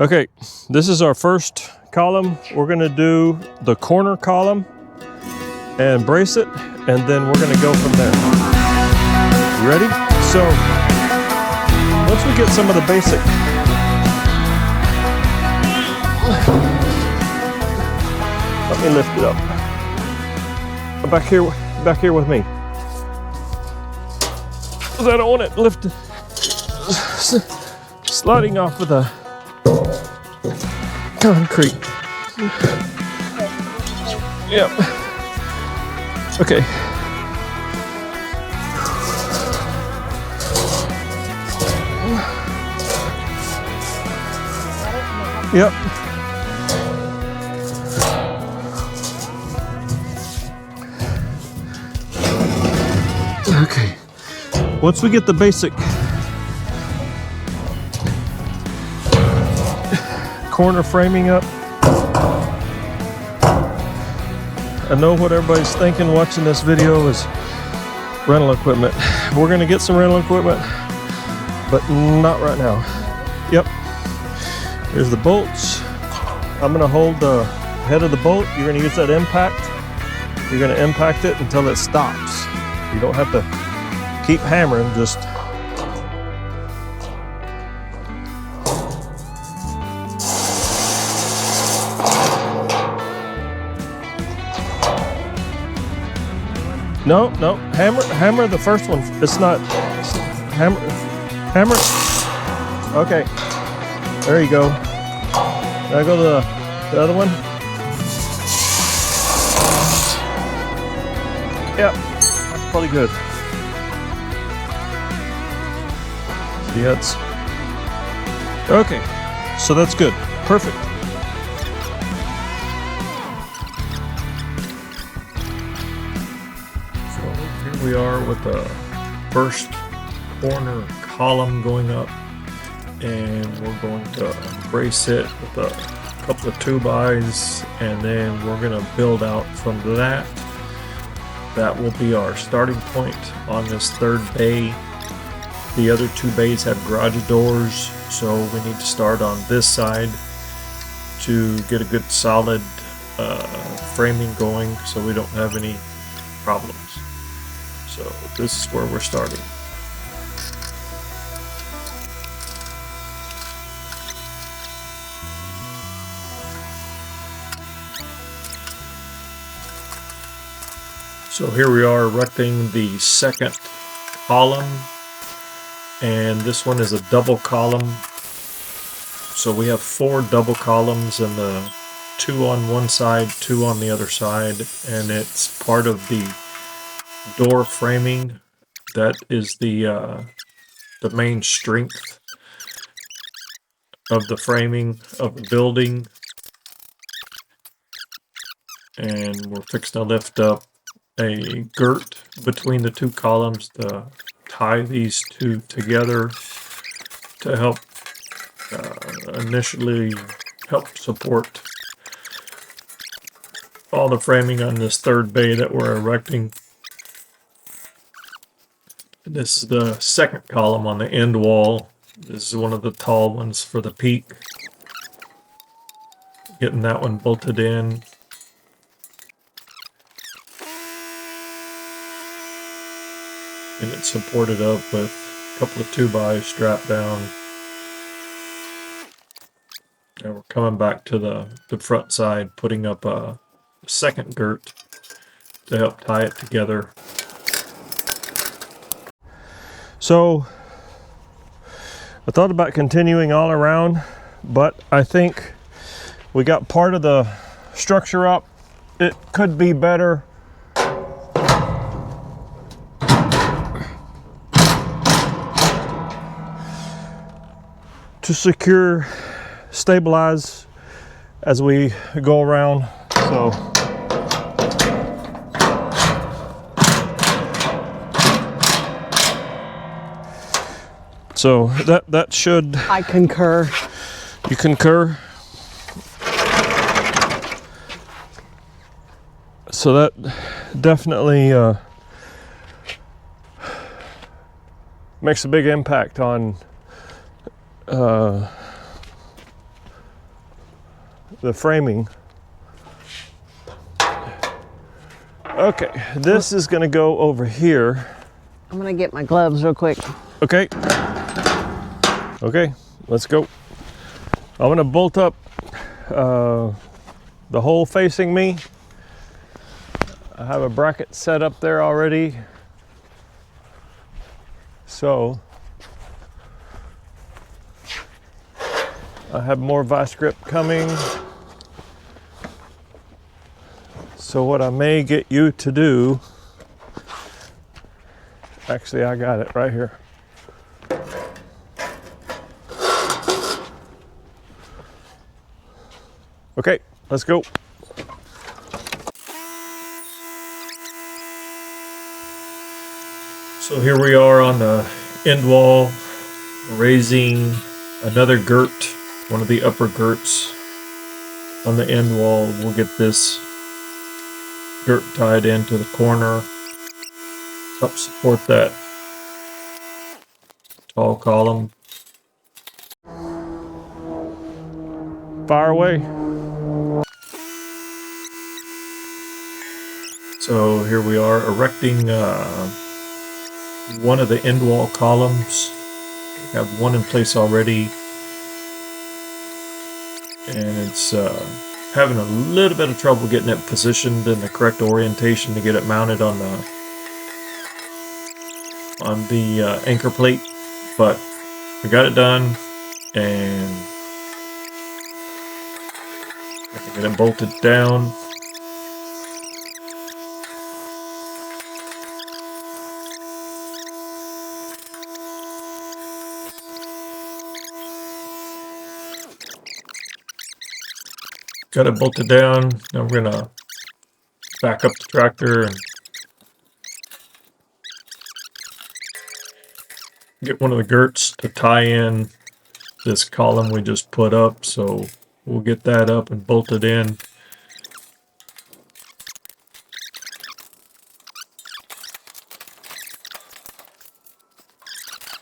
Okay, this is our first column. We're gonna do the corner column and brace it, and then we're gonna go from there. You ready? So, once we get some of the basic, let me lift it up. Back here with me. 'Cause I don't want it lifted, sliding off of the concrete. Yep. Okay. Yep. Okay. Once we get the basic corner framing up, I know what everybody's thinking watching this video is rental equipment. We're gonna get some rental equipment, but not right now. Yep. Here's the bolts. I'm gonna hold the head of the bolt. You're gonna use that impact. You're gonna impact it until it stops. You don't have to keep hammering, just no, hammer the first one. It's not hammer. Okay, there you go. Now go to the other one. Yep, that's probably good. See, that's okay. So that's good. Perfect. So here we are with the first corner column going up, and we're going to brace it with a couple of 2x, and then we're going to build out from that. That will be our starting point on this third bay. The other two bays have garage doors, so we need to start on this side to get a good solid framing going so we don't have any problems. So this is where we're starting. So here we are erecting the second column, and this one is a double column. So we have 4 double columns, and the 2 on one side, 2 on the other side, and it's part of the door framing. That is the main strength of the framing of the building, and we're fixing to lift up a girt between the 2 columns to tie these 2 together to help initially help support all the framing on this third bay that we're erecting. This is the second column on the end wall. This is one of the tall ones for the peak. Getting that one bolted in. And it's supported up with a couple of 2x strapped down. And we're coming back to the front side, putting up a second girt to help tie it together. So I thought about continuing all around, but I think we got part of the structure up. It could be better to secure, stabilize as we go around. So that should. I concur. You concur? So that definitely makes a big impact on the framing. Okay, this is gonna go over here. I'm gonna get my gloves real quick. Okay. Okay, let's go. I'm gonna bolt up the hole facing me. I have a bracket set up there already. So I have more vice grip coming. So what I may get you to do, actually I got it right here. Okay, let's go. So here we are on the end wall, raising another girt, one of the upper girts on the end wall. We'll get this girt tied into the corner, help support that tall column. Fire away. So here we are erecting one of the end wall columns. We have one in place already, and it's having a little bit of trouble getting it positioned in the correct orientation to get it mounted on the anchor plate, but we got it done, and I can get it bolted down. Got it bolted down. Now we're gonna back up the tractor and get one of the girts to tie in this column we just put up. So we'll get that up and bolted in.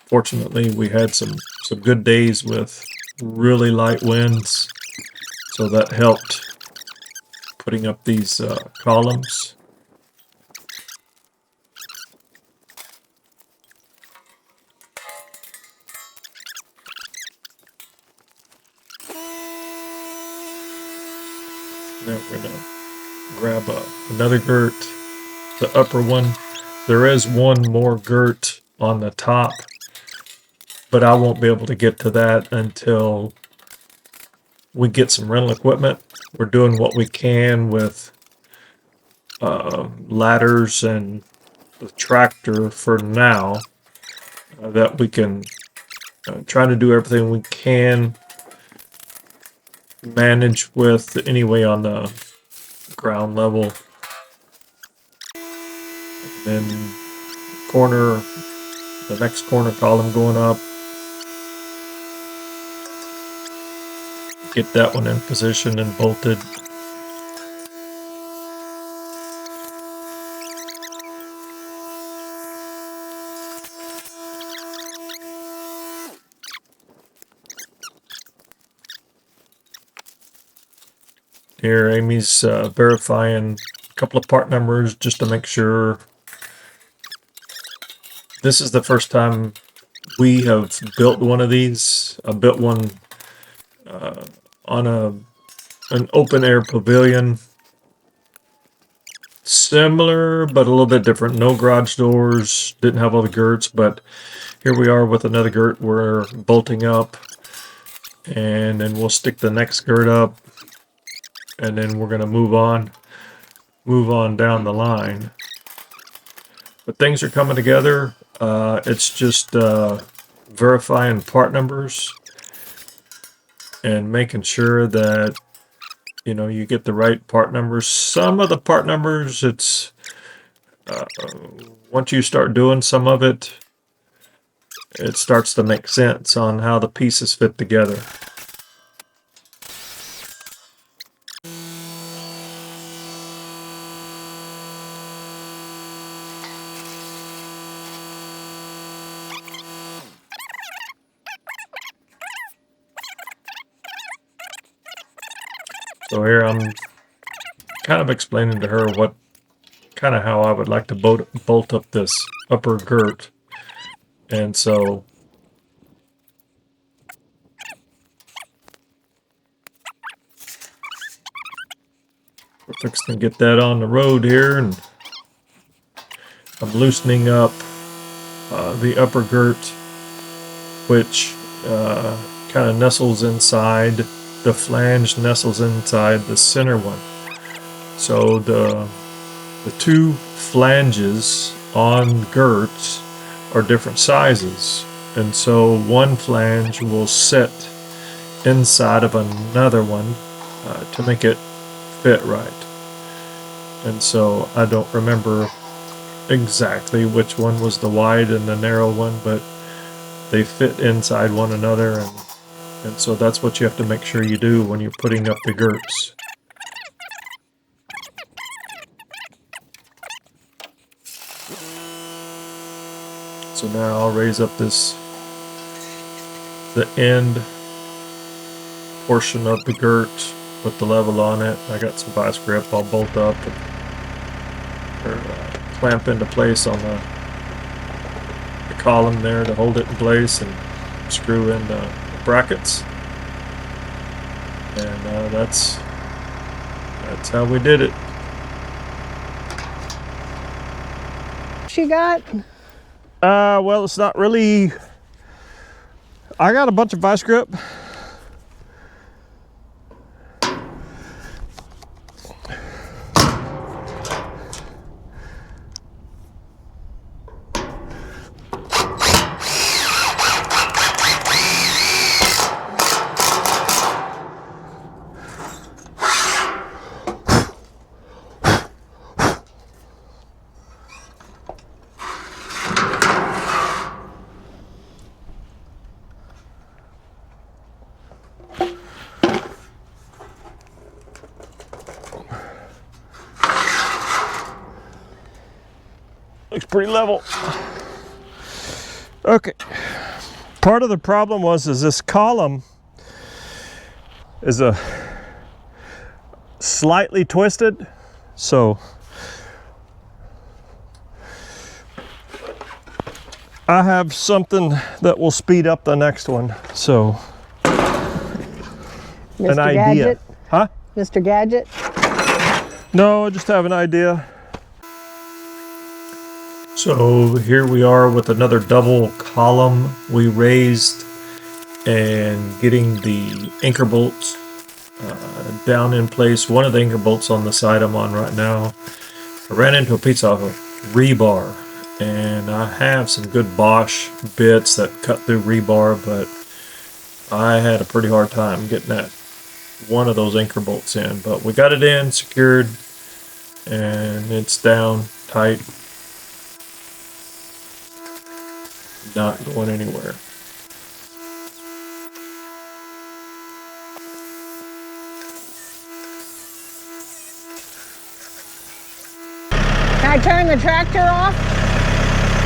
Fortunately, we had some good days with really light winds, so that helped putting up these columns. Now we're gonna grab another girt, the upper one. There is one more girt on the top, but I won't be able to get to that until we get some rental equipment. We're doing what we can with ladders and the tractor for now, that we can try to do everything we can manage with anyway on the ground level. Then corner, the next corner column going up. Get that one in position and bolted. Here, Amy's verifying a couple of part numbers just to make sure. This is the first time we have built one of these. I built one on an open air pavilion. Similar, but a little bit different. No garage doors, didn't have all the girts, but here we are with another girt we're bolting up. And then we'll stick the next girt up. And then we're going to move on down the line. But things are coming together. It's just verifying part numbers and making sure that you get the right part numbers. Some of the part numbers, it's once you start doing some of it, it starts to make sense on how the pieces fit together. So here I'm kind of explaining to her what kind of how I would like to bolt up this upper girt. And so we're fixing to get that on the road here, and I'm loosening up the upper girt, which kind of nestles inside. The flange nestles inside the center one. So the two flanges on girts are different sizes, and so one flange will sit inside of another one to make it fit right. And so I don't remember exactly which one was the wide and the narrow one, but they fit inside one another, and so that's what you have to make sure you do when you're putting up the girts. So now I'll raise up the end portion of the girt with the level on it. I got some vice grip I'll bolt up or clamp into place on the column there to hold it in place, and screw in the brackets. And that's how we did it. She got? Well, it's not really. I got a bunch of vice grip. Looks pretty level. Okay. Part of the problem is this column is a slightly twisted, so I have something that will speed up the next one. So Mr. an idea. Gadget? Huh? Mr. Gadget? No, I just have an idea. So here we are with another double column we raised, and getting the anchor bolts down in place. One of the anchor bolts on the side I'm on right now, I ran into a piece of rebar, and I have some good Bosch bits that cut through rebar, but I had a pretty hard time getting that one of those anchor bolts in. But we got it in, secured, and it's down tight. Not going anywhere. Can I turn the tractor off?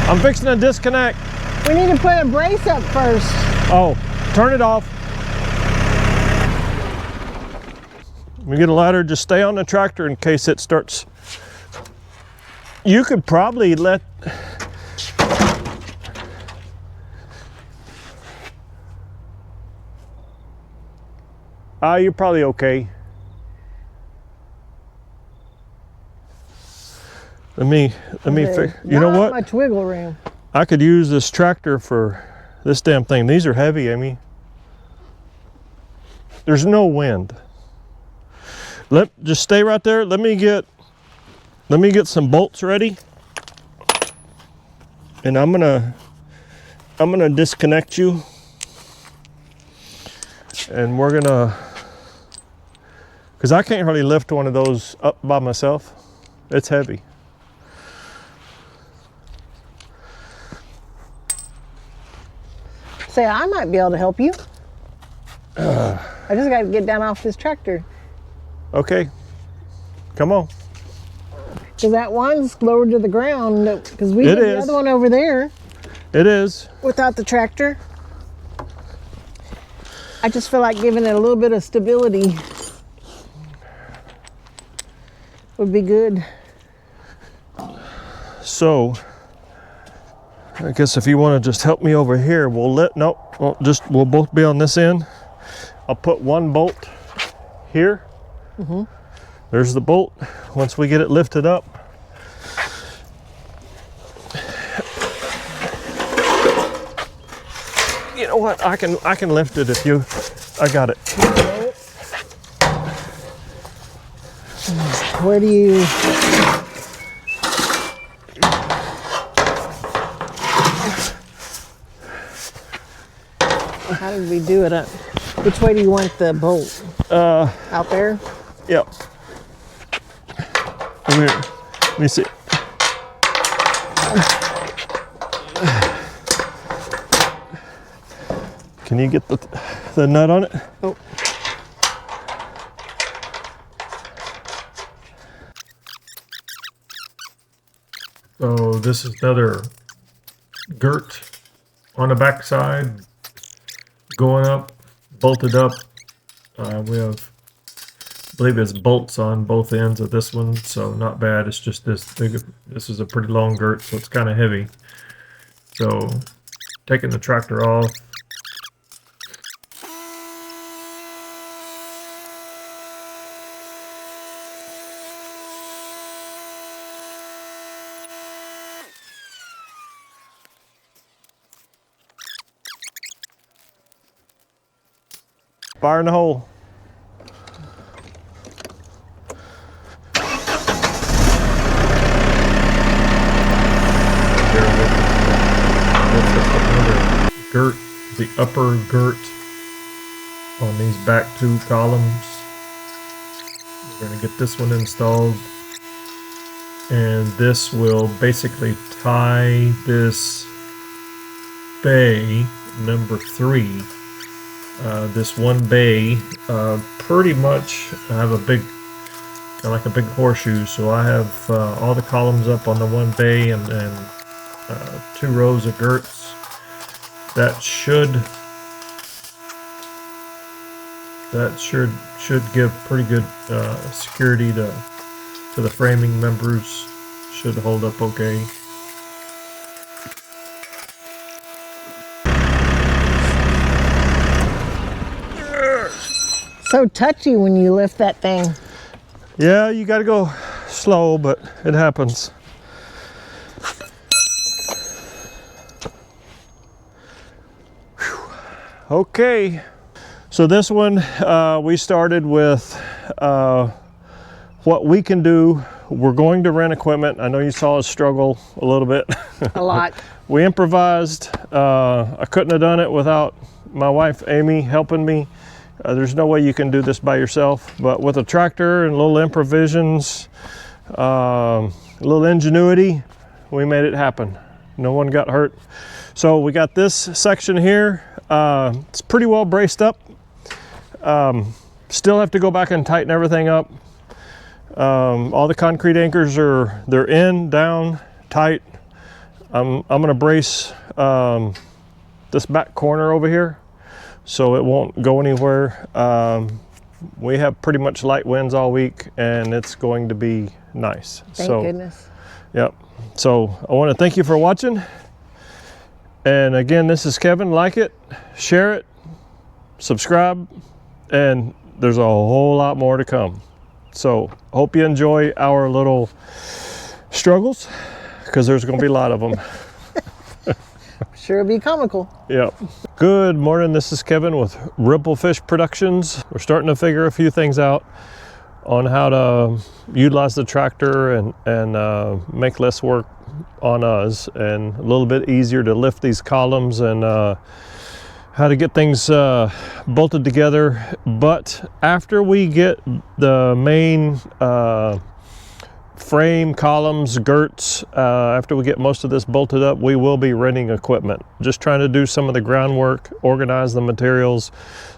I'm fixing to disconnect. We need to put a brace up first. Oh, turn it off. Let me get a ladder. Just stay on the tractor in case it starts. You could probably let. You're probably okay. Let me fix. You know Not what? much wiggle room. I could use this tractor for this damn thing. These are heavy, Amy. There's no wind. Just stay right there. Let me get some bolts ready. And I'm gonna disconnect you. And we're gonna, because I can't hardly lift one of those up by myself. It's heavy. Say, I might be able to help you. I just got to get down off this tractor. Okay, come on. Because that one's lower to the ground. Because we It did the is. other one over there It is. without the tractor. I just feel like giving it a little bit of stability. would be good. So I guess if you want to just help me over here, we'll we'll both be on this end. I'll put one bolt here. There's the bolt. Once we get it lifted up, you know what? I can lift it if you. I got it. Where do you? How did we do it? Which way do you want the bolt? Out there? Yep. Let me see. Can you get the nut on it? Oh. So this is another girt on the back side, going up, bolted up. We have, I believe it's bolts on both ends of this one, so not bad. It's just this big. This is a pretty long girt, so it's kind of heavy. So taking the tractor off. Fire in the hole. Girt, the upper girt on these back two columns. We're going to get this one installed, and this will basically tie this bay number 3. This one bay, pretty much I have a big, kind of like a big horseshoe, so I have all the columns up on the one bay and 2 rows of girts. That should give pretty good security to the framing members. Should hold up okay. So touchy when you lift that thing. Yeah, you got to go slow, but it happens. Whew. Okay, so this one we started with what we can do. We're going to rent equipment. I know you saw us struggle a little bit. A lot. We improvised. I couldn't have done it without my wife Amy helping me. There's no way you can do this by yourself, but with a tractor and little improvisations, a little ingenuity, we made it happen. No one got hurt. So we got this section here. It's pretty well braced up. Still have to go back and tighten everything up. All the concrete anchors they're in, down, tight. I'm gonna brace this back corner over here, so it won't go anywhere. We have pretty much light winds all week, and it's going to be nice. Thank goodness. Yep. So I want to thank you for watching. And again, this is Kevin. Like it, share it, subscribe, and there's a whole lot more to come. So hope you enjoy our little struggles, because there's going to be a lot of them. Sure be comical. Yep. Good morning, this is Kevin with Ripplefish Productions. We're starting to figure a few things out on how to utilize the tractor and make less work on us, and a little bit easier to lift these columns, and how to get things bolted together. But after we get the main frame, columns, girts, after we get most of this bolted up, we will be renting equipment. Just trying to do some of the groundwork, organize the materials.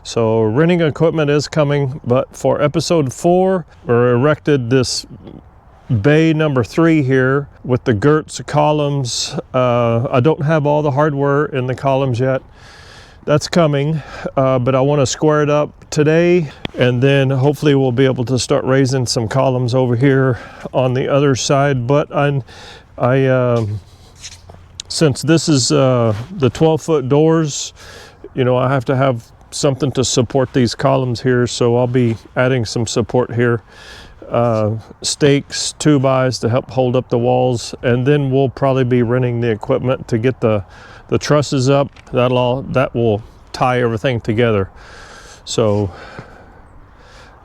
So renting equipment is coming, but for episode 4, we're erected this bay number 3 here with the girts, columns. I don't have all the hardware in the columns yet. that's coming, but I want to square it up today, and then hopefully we'll be able to start raising some columns over here on the other side. But since this is the 12-foot doors, you know, I have to have something to support these columns here, so I'll be adding some support here. Stakes, 2x to help hold up the walls, and then we'll probably be renting the equipment to get the trusses up. That will tie everything together. So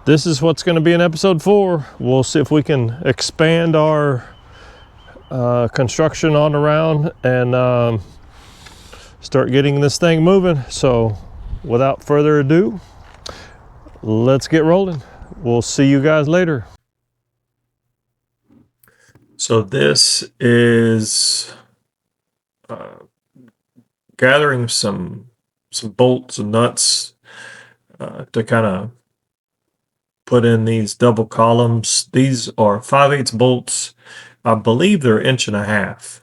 this is what's going to be in episode 4. We'll see if we can expand our construction on around and start getting this thing moving. So without further ado, let's get rolling. We'll see you guys later. So this is gathering some bolts and nuts to kind of put in these double columns. These are 5/8 bolts. I believe they're 1.5 inches.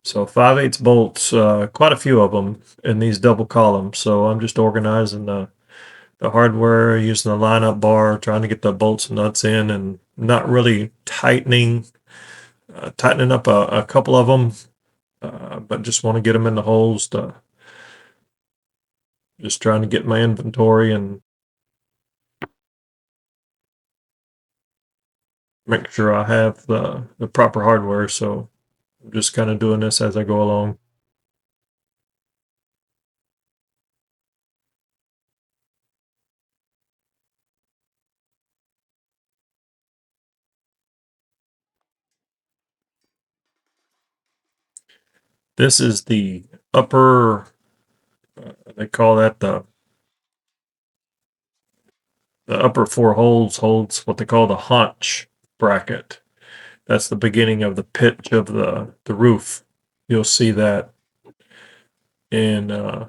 So 5/8 bolts, quite a few of them in these double columns. So I'm just organizing the hardware, using the lineup bar, trying to get the bolts and nuts in, and not really tightening up a couple of them, but just want to get them in the holes. Just trying to get my inventory and make sure I have the proper hardware. So I'm just kind of doing this as I go along. This is the upper, they call that the upper 4 holes holds what they call the haunch bracket. That's the beginning of the pitch of the roof. You'll see that in a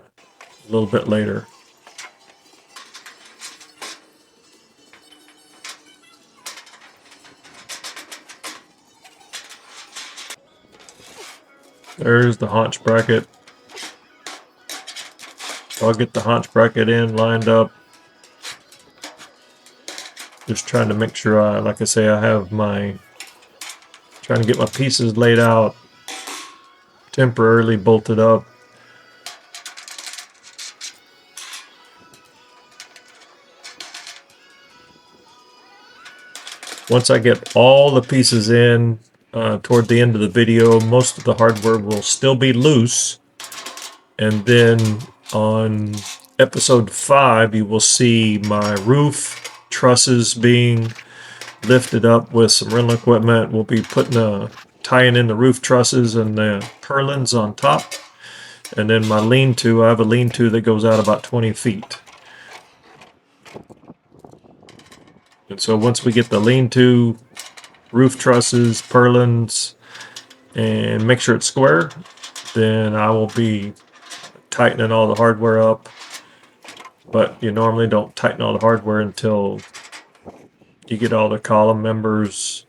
little bit later. There's the haunch bracket. I'll get the haunch bracket in, lined up. Just trying to make sure like I say, I have trying to get my pieces laid out, temporarily bolted up. Once I get all the pieces in, toward the end of the video, most of the hardware will still be loose. And then on episode 5, you will see my roof trusses being lifted up with some rental equipment. We'll be tying in the roof trusses and the purlins on top. And then my lean-to, I have a lean-to that goes out about 20 feet. And so once we get the lean-to, roof trusses, purlins, and make sure it's square, then I will be tightening all the hardware up. But you normally don't tighten all the hardware until you get all the column members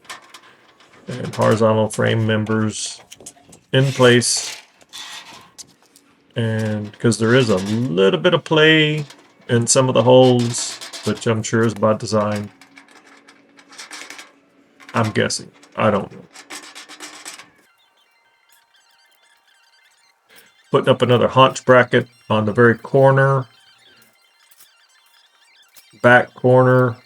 and horizontal frame members in place. And because there is a little bit of play in some of the holes, which I'm sure is by design. I'm guessing. I don't know. Putting up another haunch bracket on the very corner, back corner.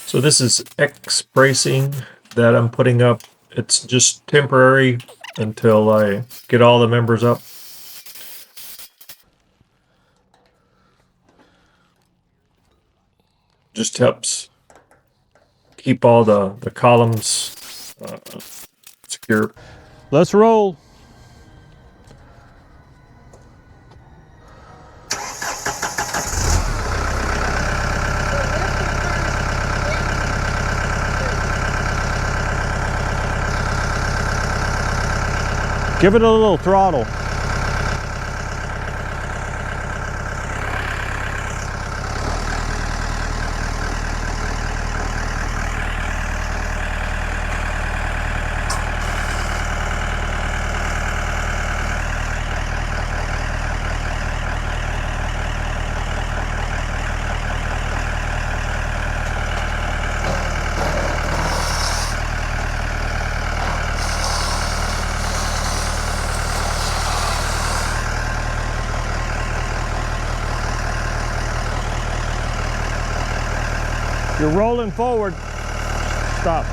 So this is X bracing that I'm putting up. It's just temporary until I get all the members up. Just helps keep all the columns secure. Let's roll. Give it a little throttle. You're rolling forward. Stop.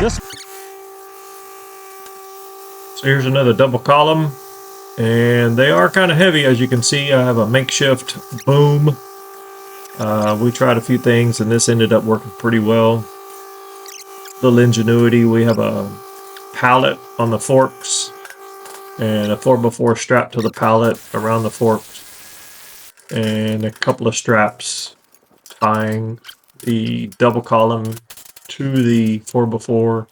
This. So here's another double column, and they are kind of heavy. As you can see, I have a makeshift boom. We tried a few things, and this ended up working pretty well. Little ingenuity. We have a pallet on the forks and a 4x4 strap to the pallet around the forks, and a couple of straps tying the double column to the 4x4.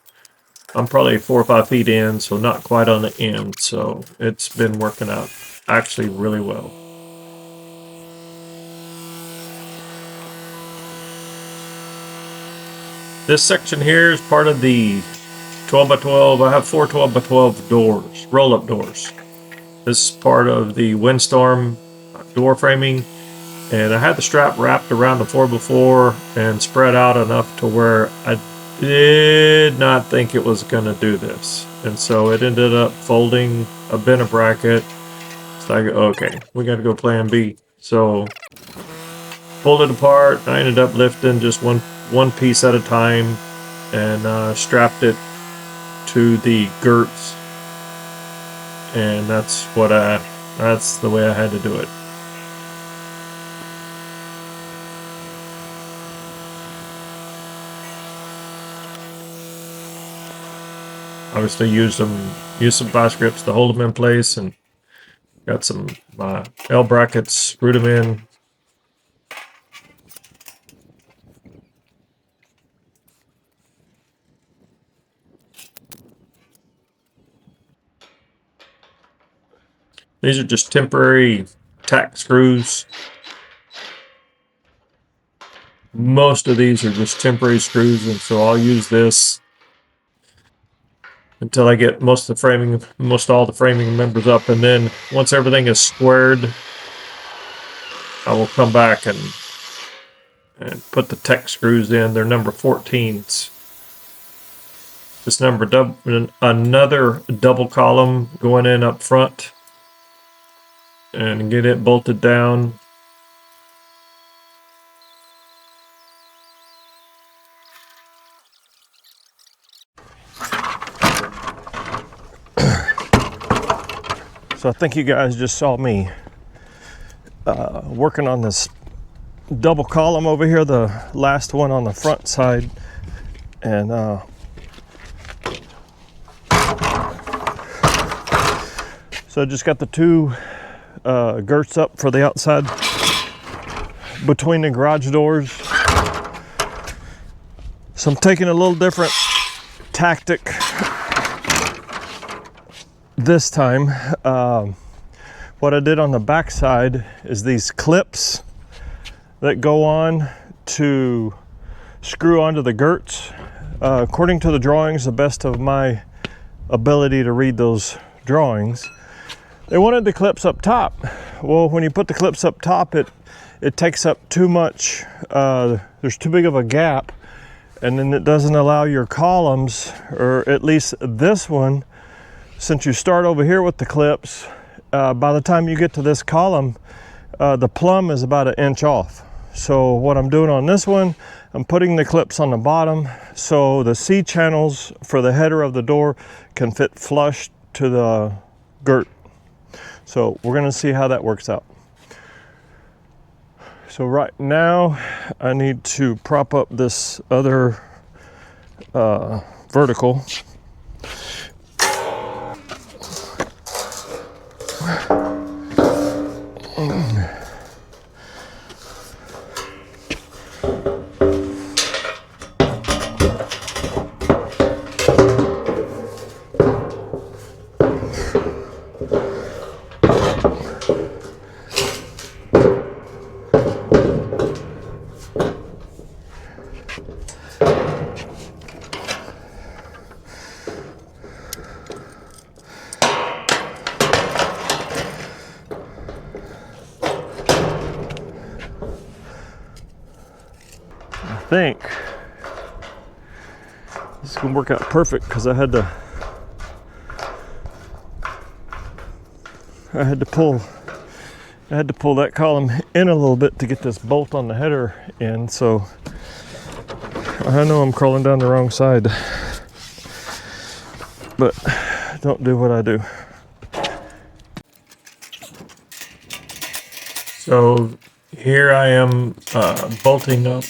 I'm probably 4 or 5 feet in, so not quite on the end, so it's been working out actually really well. This section here is part of the 12x12. I have 4 12x12 doors, roll-up doors. This is part of the windstorm door framing, and I had the strap wrapped around the 4x4 and spread out enough to where I did not think it was going to do this, and so it ended up folding a bent a bracket. So I go, okay, we got to go plan B. So pulled it apart. I ended up lifting just one piece at a time and strapped it to the girts, and that's the way I had to do it. Obviously used some vice grips to hold them in place, and got some L brackets, screwed them in. These are just temporary tack screws. Most of these are just temporary screws, and so I'll use this until I get most all the framing members up, and then once everything is squared, I will come back and put the tech screws in. They're number 14s. This another double column going in up front, and get it bolted down. So I think you guys just saw me working on this double column over here, the last one on the front side, and so I just got the 2 girts up for the outside between the garage doors. So I'm taking a little different tactic this time. What I did on the back side is these clips that go on to screw onto the girts. According to the drawings, the best of my ability to read those drawings, they wanted the clips up top. Well, when you put the clips up top, it takes up too much, there's too big of a gap, and then it doesn't allow your columns, or at least this one, since you start over here with the clips, by the time you get to this column, the plumb is about 1 inch off. So what I'm doing on this one, I'm putting the clips on the bottom so the C channels for the header of the door can fit flush to the girt. So we're gonna see how that works out. So right now I need to prop up this other vertical. I think this is gonna work out perfect because I had to I had to pull that column in a little bit to get this bolt on the header in, so I know I'm crawling down the wrong side, but don't do what I do. So here I am bolting up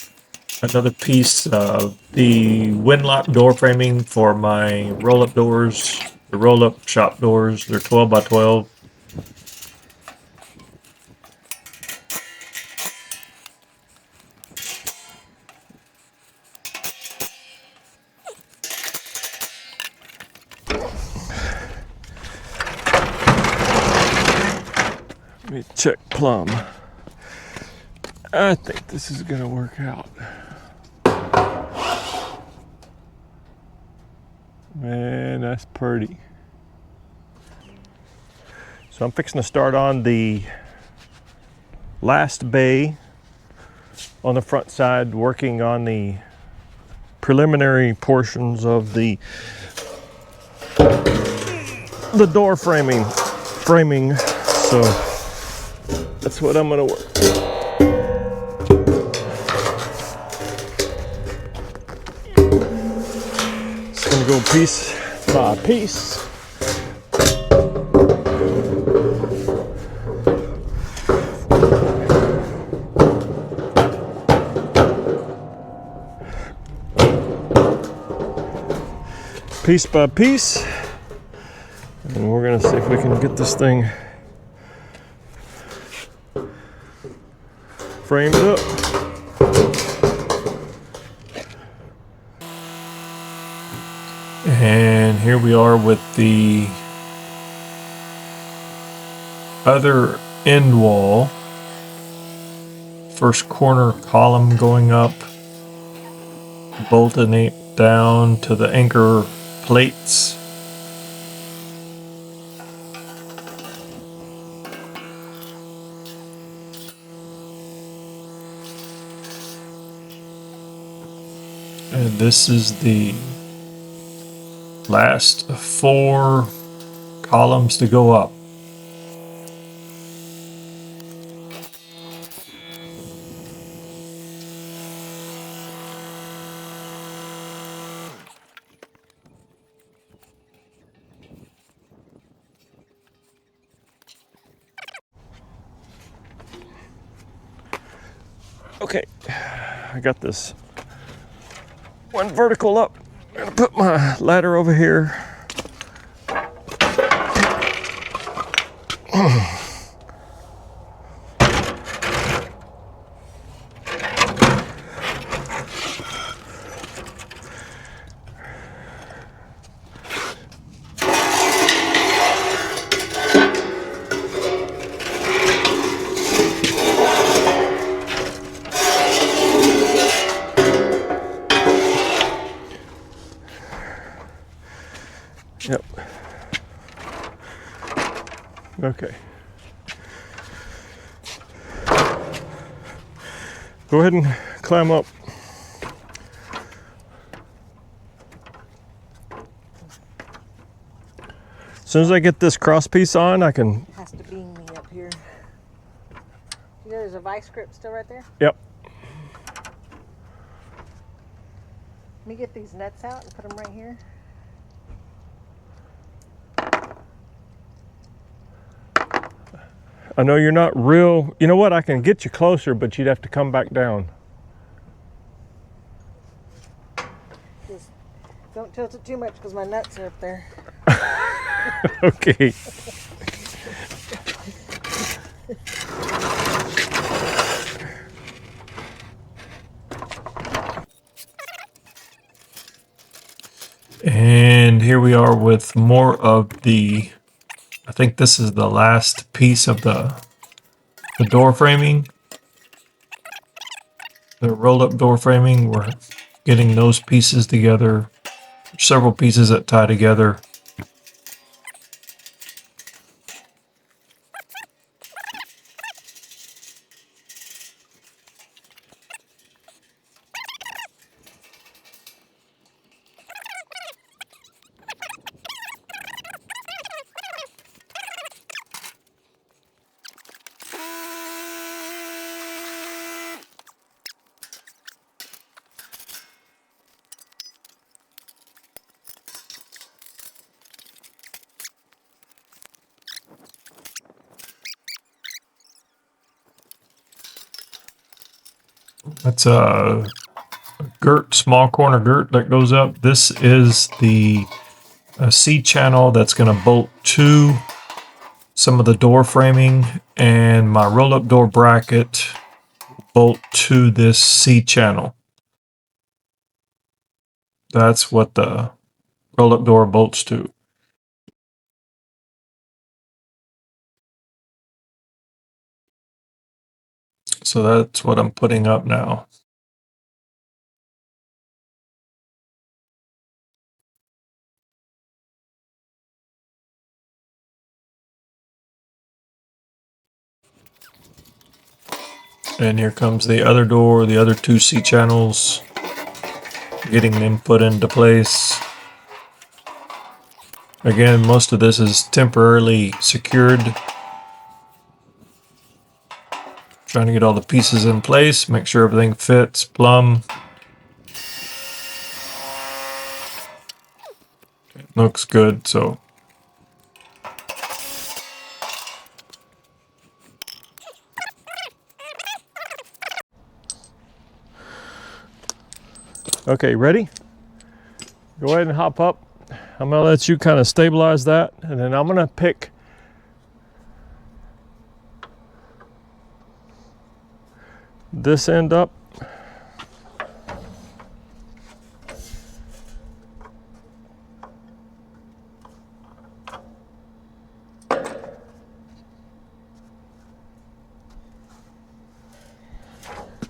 another piece of the Winlock door framing for my roll-up doors, the roll-up shop doors. They're 12 by 12. Let me check plumb. I think this is gonna work out. Man, that's pretty. So I'm fixing to start on the last bay on the front side, working on the preliminary portions of the door framing. So that's what I'm gonna work. It's gonna go piece by piece. Piece by piece, and we're gonna see if we can get this thing framed up. And here we are with the other end wall. First corner column going up, bolting it down to the anchor plates. And this is the last 4 columns to go up. Okay, I got this one vertical up. I'm gonna put my ladder over here. Yep. Okay. Go ahead and climb up. As soon as I get this cross piece on, I can. It has to beam me up here. You know there's a vice grip still right there? Yep. Let me get these nuts out and put them right here. I know you're not real. You know what? I can get you closer, but you'd have to come back down. Just don't tilt it too much because my nuts are up there. Okay. And here we are with more of the, I think this is the last piece of the door framing. The roll-up door framing, we're getting those pieces together. Several pieces that tie together. That's a girt, small corner girt that goes up. This is the C channel that's going to bolt to some of the door framing, and my roll-up door bracket bolt to this C channel. That's what the roll-up door bolts to. So that's what I'm putting up now. And here comes the other door, the other two C channels, getting them put into place. Again, most of this is temporarily secured. Trying to get all the pieces in place, make sure everything fits plumb. It looks good, so. Okay, ready? Go ahead and hop up. I'm gonna let you kind of stabilize that, and then I'm gonna pick this end up.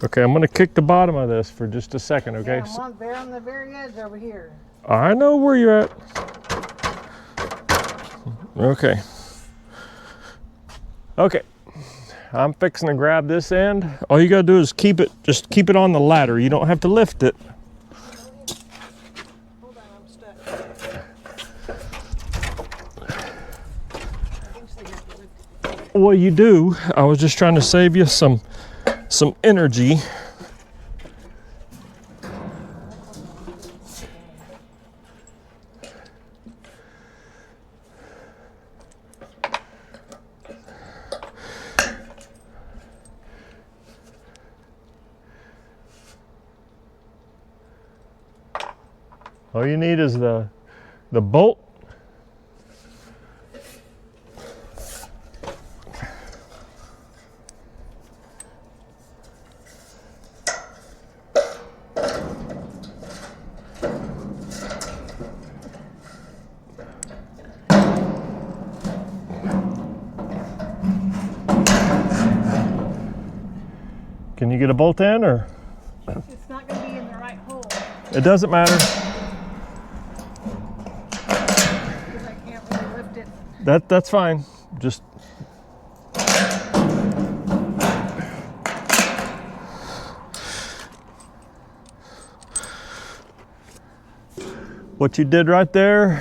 Okay, I'm gonna kick the bottom of this for just a second, okay? Yeah, I'm there on the very edge over here. I know where you're at. Okay. Okay. I'm fixing to grab this end. All you gotta do is just keep it on the ladder. You don't have to lift it. Hold on, I'm stuck. Well, you do. I was just trying to save you some energy. All you need is the bolt. Can you get a bolt in, or? It's not going to be in the right hole It doesn't matter. because I can't really lift it. That's fine. Just what you did right there.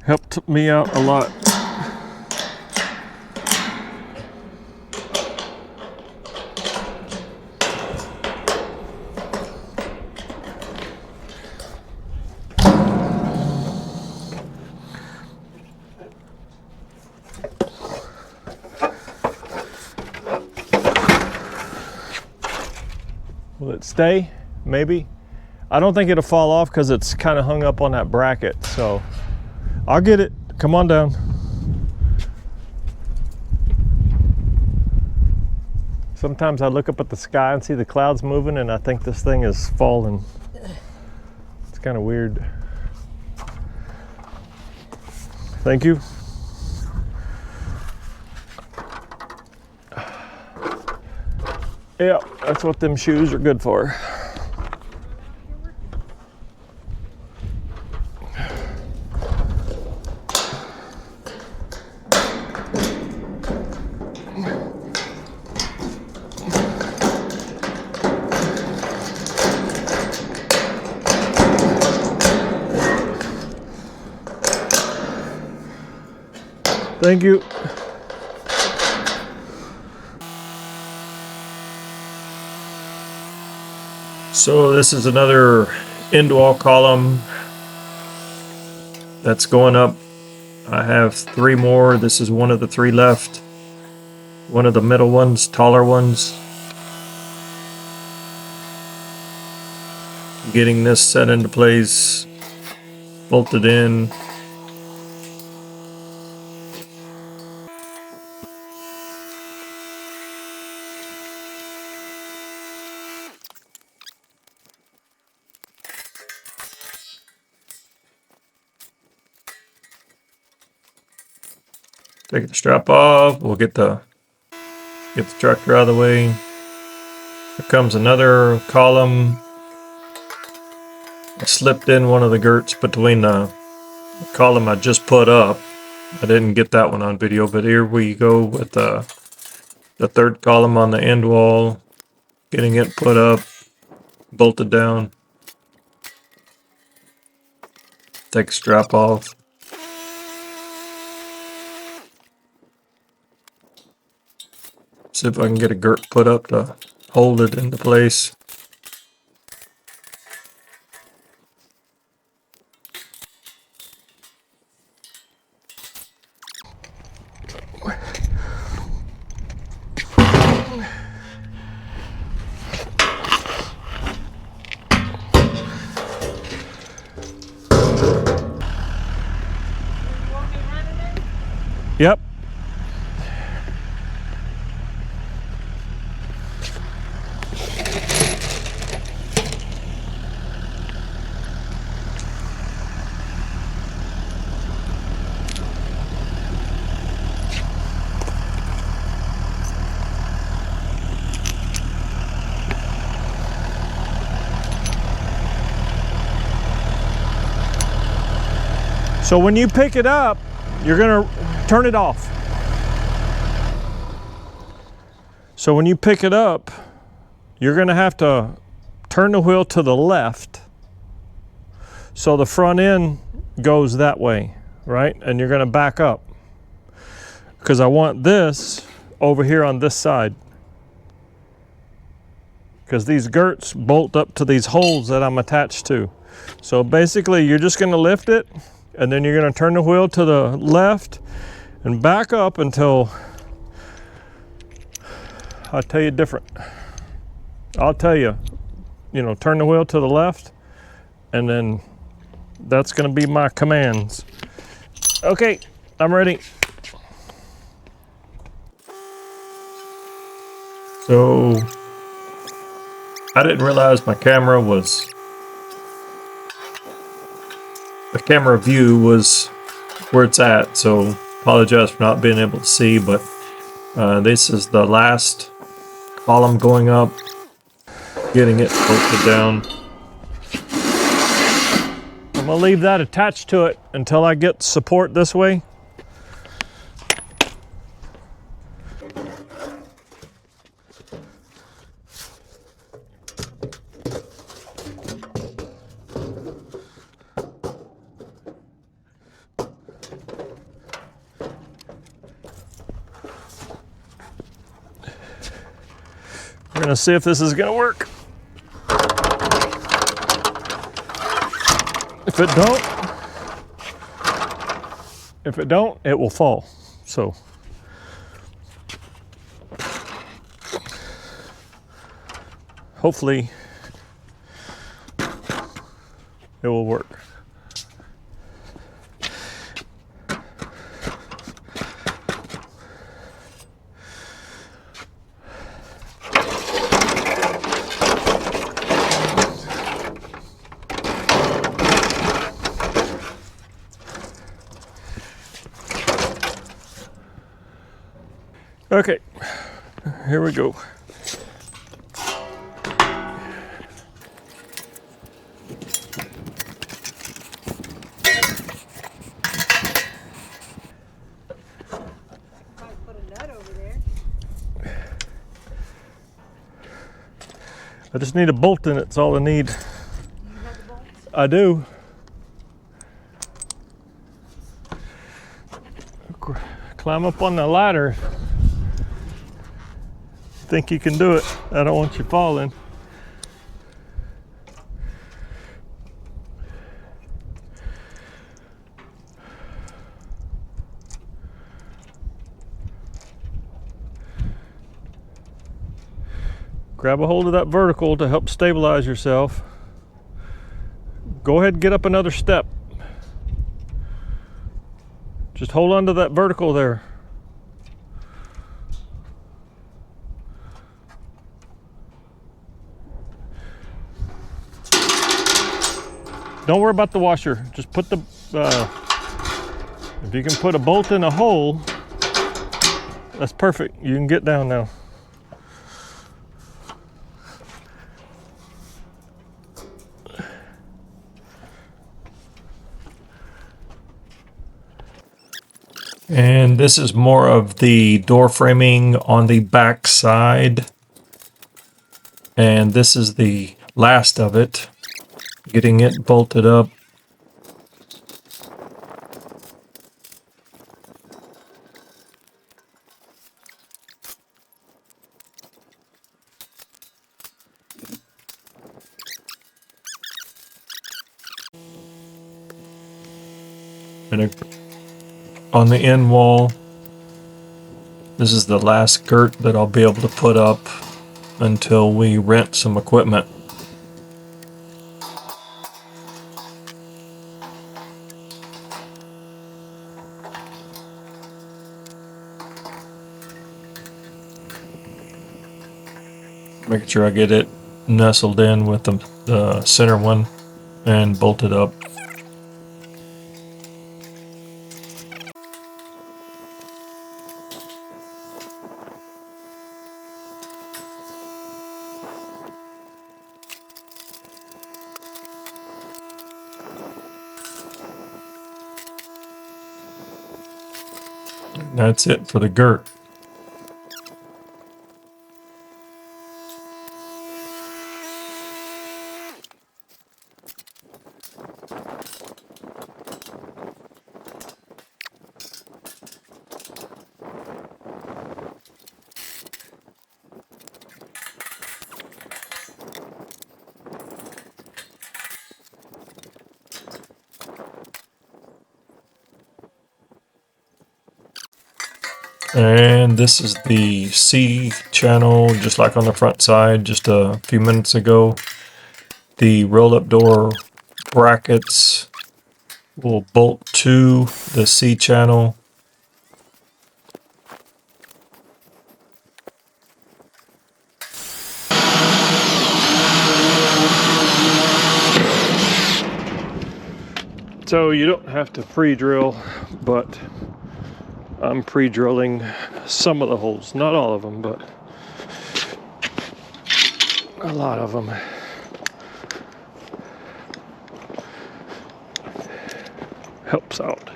Helped me out a lot. Will it stay? Maybe. I don't think it'll fall off because it's kind of hung up on that bracket, so I'll get it. Come on down. Sometimes I look up at the sky and see the clouds moving, and I think this thing is falling. It's kind of weird. Thank you. Yeah, that's what them shoes are good for. Thank you. So this is another end wall column that's going up. I have 3 more. This is one of the 3 left. One of the middle ones, taller ones. Getting this set into place, bolted in. Take the strap off. We'll get the tractor out of the way. Here comes another column. I slipped in one of the girts between the column I just put up. I didn't get that one on video, but here we go with the 3rd column on the end wall. Getting it put up, bolted down. Take the strap off. See if I can get a girt put up to hold it into place. Yep. So when you pick it up, you're gonna turn it off. So when you pick it up, you're gonna have to turn the wheel to the left so the front end goes that way, right? And you're gonna back up because I want this over here on this side because these girts bolt up to these holes that I'm attached to. So basically you're just gonna lift it and then you're gonna turn the wheel to the left and back up until I'll tell you different. I'll tell you, turn the wheel to the left and then that's gonna be my commands. Okay, I'm ready. So I didn't realize the camera view was where it's at, so apologize for not being able to see, but this is the last column going up, getting it bolted down. I'm gonna leave that attached to it until I get support this way. We're gonna see if this is gonna work. If it don't, it will fall. So hopefully it will work. Okay, here we go. I just need a bolt in it, that's all I need. You have the bolts? I do. Climb up on the ladder. Think you can do it. I don't want you falling. Grab a hold of that vertical to help stabilize yourself. Go ahead and get up another step. Just hold on to that vertical there. Don't worry about the washer. Just put the, if you can put a bolt in a hole, that's perfect. You can get down now. And this is more of the door framing on the back side. And this is the last of it. Getting it bolted up. And on the end wall, this is the last girt that I'll be able to put up until we rent some equipment. Making sure I get it nestled in with the center one and bolted up. That's it for the girt. And this is the C channel, just like on the front side just a few minutes ago. The roll-up door brackets will bolt to the C channel. So you don't have to pre-drill, but I'm pre-drilling some of the holes. Not all of them, but a lot of them. Helps out.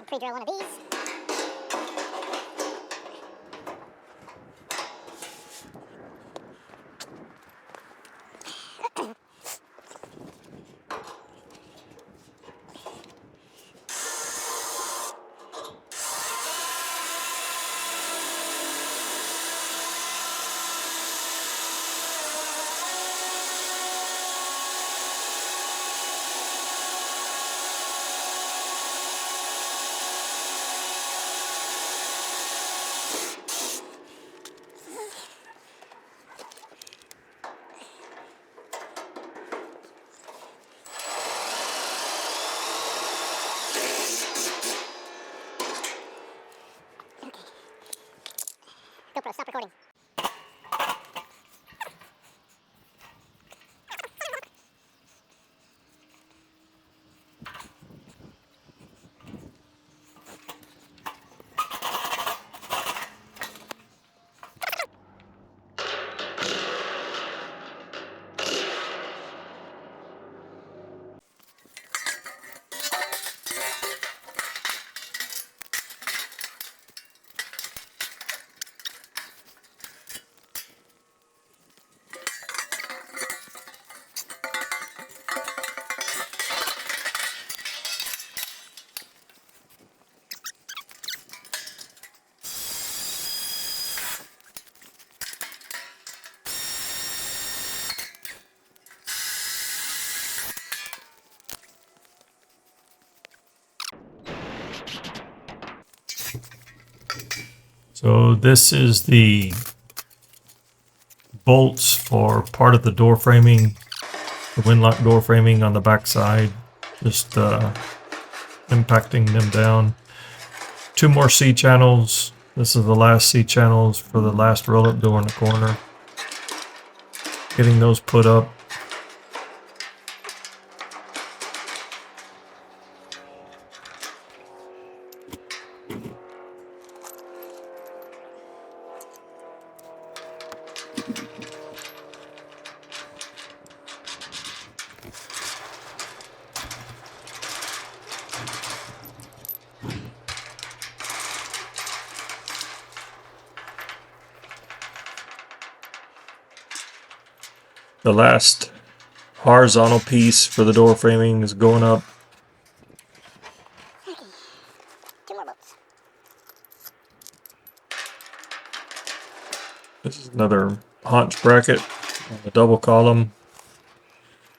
Pre-drill one of these. So this is the bolts for part of the door framing, the windlock door framing on the back side, just impacting them down. 2 more C channels. This is the last C channels for the last roll-up door in the corner. Getting those put up. The last horizontal piece for the door framing is going up. This is another haunch bracket on the double column.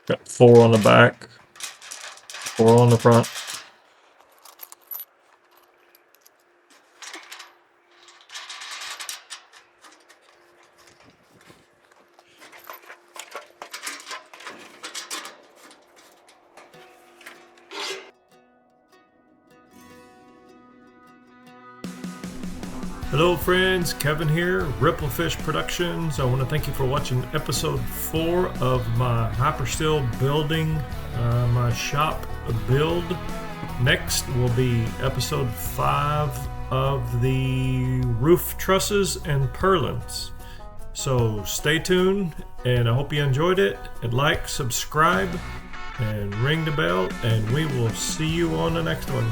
Got 4 on the back, 4 on the front. Hello friends, Kevin here, Ripplefish Productions. I want to thank you for watching episode 4 of my hypersteel building, my shop build. Next will be episode 5 of the roof trusses and purlins. So stay tuned, and I hope you enjoyed it. And like, subscribe, and ring the bell, and we will see you on the next one.